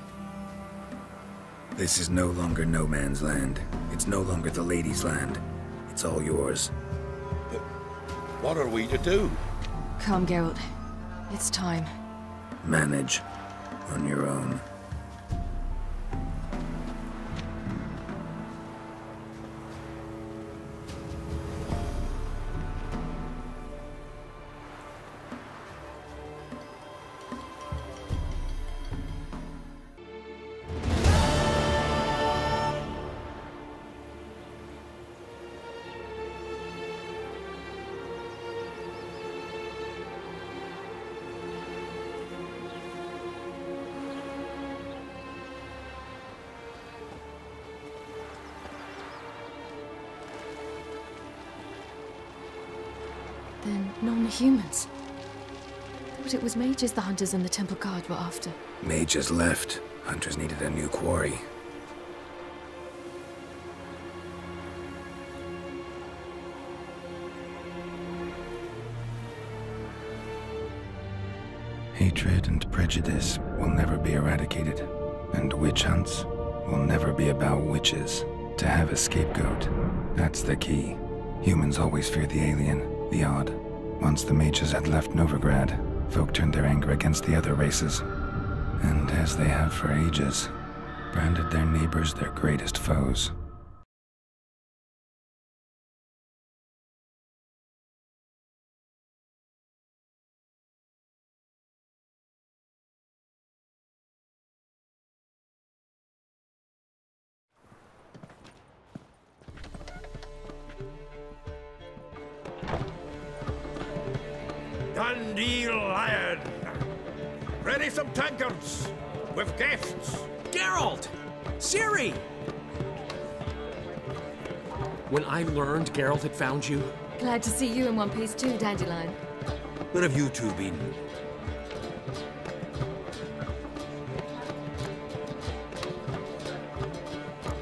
This is no longer no man's land. It's no longer the lady's land. It's all yours. But what are we to do? Come, Geralt. It's time. Manage. On your own. Then non-humans. But it was mages the hunters and the Temple Guard were after. Mages left. Hunters needed a new quarry. Hatred and prejudice will never be eradicated, and witch hunts will never be about witches. To have a scapegoat, that's the key. Humans always fear the alien, the odd. Once the mages had left Novigrad, folk turned their anger against the other races. And as they have for ages, branded their neighbors their greatest foes. Bandy Lion! Ready some tankards! With guests! Geralt! Ciri! When I learned Geralt had found you... Glad to see you in one piece too, Dandelion. Where have you two been?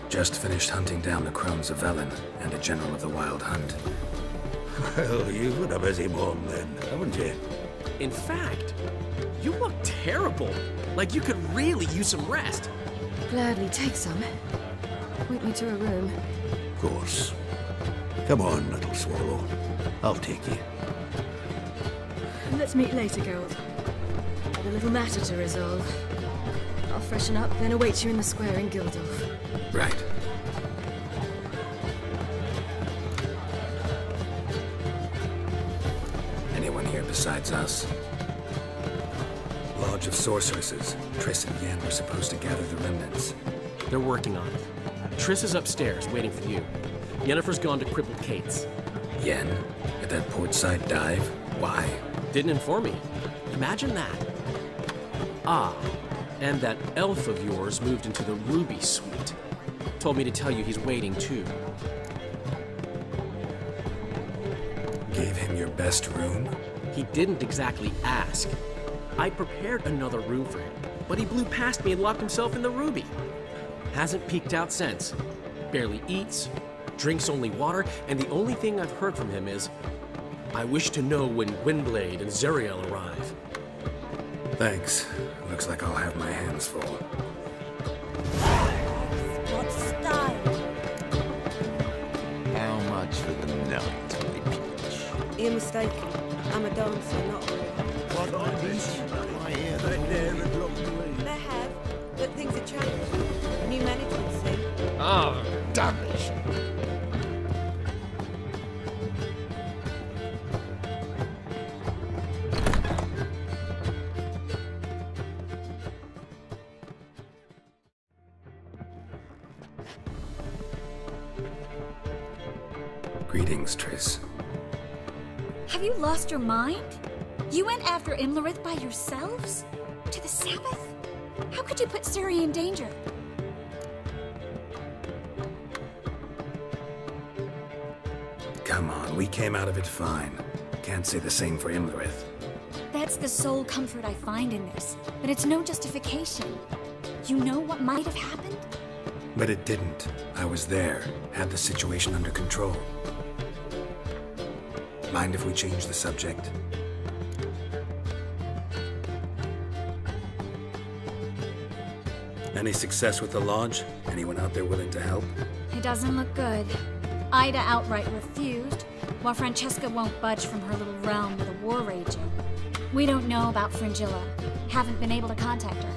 Just finished hunting down the crones of Velen and a general of the Wild Hunt. Well, you've had a busy morning then, haven't you? In fact, you look terrible. Like you could really use some rest. Gladly take some. Point me to a room. Of course. Come on, little swallow. I'll take you. Let's meet later, Geralt. Got a little matter to resolve. I'll freshen up, then await you in the square in Gildorf. Right. Anyone here besides us? Lodge of Sorceresses. Triss and Yen were supposed to gather the remnants. They're working on it. Triss is upstairs, waiting for you. Yennefer's gone to cripple Kate's. Yen? At that portside dive? Why? Didn't inform me. Imagine that. Ah, and that elf of yours moved into the Ruby Suite. Told me to tell you he's waiting too. Gave him your best room? He didn't exactly ask. I prepared another room for him, but he blew past me and locked himself in the Ruby. Hasn't peeked out since. Barely eats, drinks only water, and the only thing I've heard from him is, I wish to know when Windblade and Zeriel arrive. Thanks. Looks like I'll have my hands full. What style? How much for the night, my peach? You're mistaken. I'm a dancer, not a What on this? I hear they dare and look away. They have, but things have changed. New management thing. Oh, damn it. Greetings, Triss. Have you lost your mind? You went after Imlerith by yourselves? To the Sabbath? How could you put Ciri in danger? Come on, we came out of it fine. Can't say the same for Imlerith. That's the sole comfort I find in this, but it's no justification. You know what might have happened? But it didn't. I was there, had the situation under control. Mind if we change the subject? Any success with the Lodge? Anyone out there willing to help? It doesn't look good. Ida outright refused, while Francesca won't budge from her little realm with a war raging. We don't know about Fringilla. Haven't been able to contact her.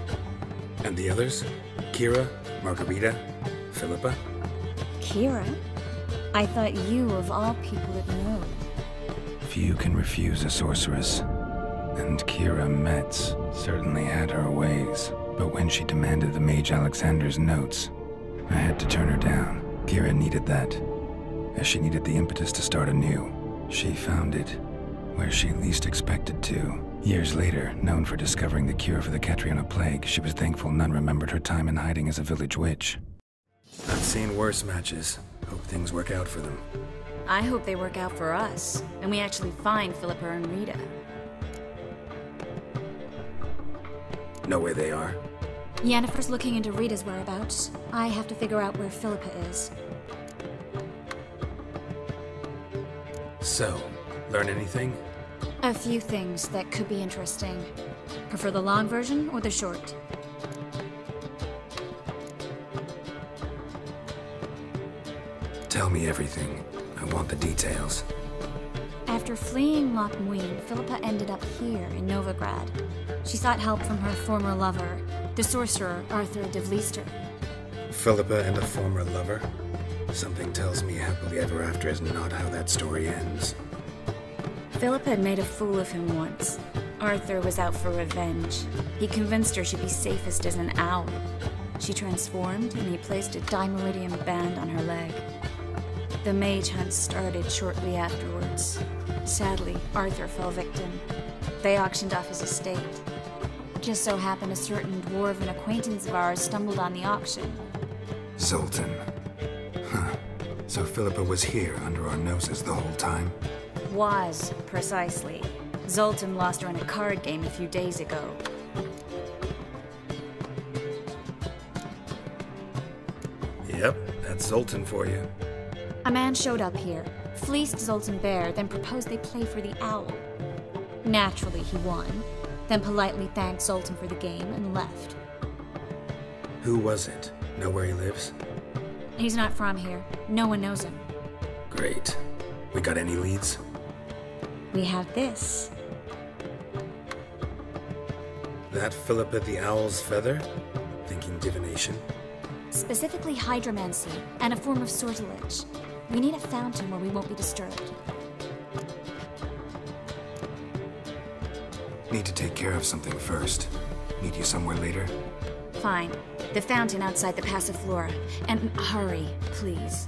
And the others? Kira? Margarita? Philippa? Kira? I thought you, of all people, would know. Few can refuse a sorceress. And Kira Metz certainly had her ways. But when she demanded the Mage Alexander's notes, I had to turn her down. Kira needed that, as she needed the impetus to start anew. She found it where she least expected to. Years later, known for discovering the cure for the Catriona plague, she was thankful none remembered her time in hiding as a village witch. I've seen worse matches. Hope things work out for them. I hope they work out for us, and we actually find Philippa and Rita. Know where they are? Yennefer's looking into Rita's whereabouts. I have to figure out where Philippa is. So, learn anything? A few things that could be interesting. Prefer the long version or the short? Tell me everything. I want the details. After fleeing Loch Muin, Philippa ended up here in Novigrad. She sought help from her former lover, the sorcerer Arthur de Vlister. Philippa and a former lover? Something tells me happily ever after is not how that story ends. Philippa had made a fool of him once. Arthur was out for revenge. He convinced her she'd be safest as an owl. She transformed, and he placed a Dimeridium band on her leg. The mage hunt started shortly afterwards. Sadly, Arthur fell victim. They auctioned off his estate. Just so happened a certain dwarven acquaintance of ours stumbled on the auction. Zoltan. Huh. So Philippa was here under our noses the whole time? Was, precisely. Zoltan lost her in a card game a few days ago. Yep, that's Zoltan for you. A man showed up here, fleeced Zoltan bare, then proposed they play for the owl. Naturally, he won, then politely thanked Zoltan for the game and left. Who was it? Know where he lives? He's not from here. No one knows him. Great. We got any leads? We have this. That Philippa the Owl's feather? Thinking divination? Specifically hydromancy, and a form of sortilege. We need a fountain where we won't be disturbed. Need to take care of something first. Meet you somewhere later? Fine. The fountain outside the Passiflora. And hurry, please.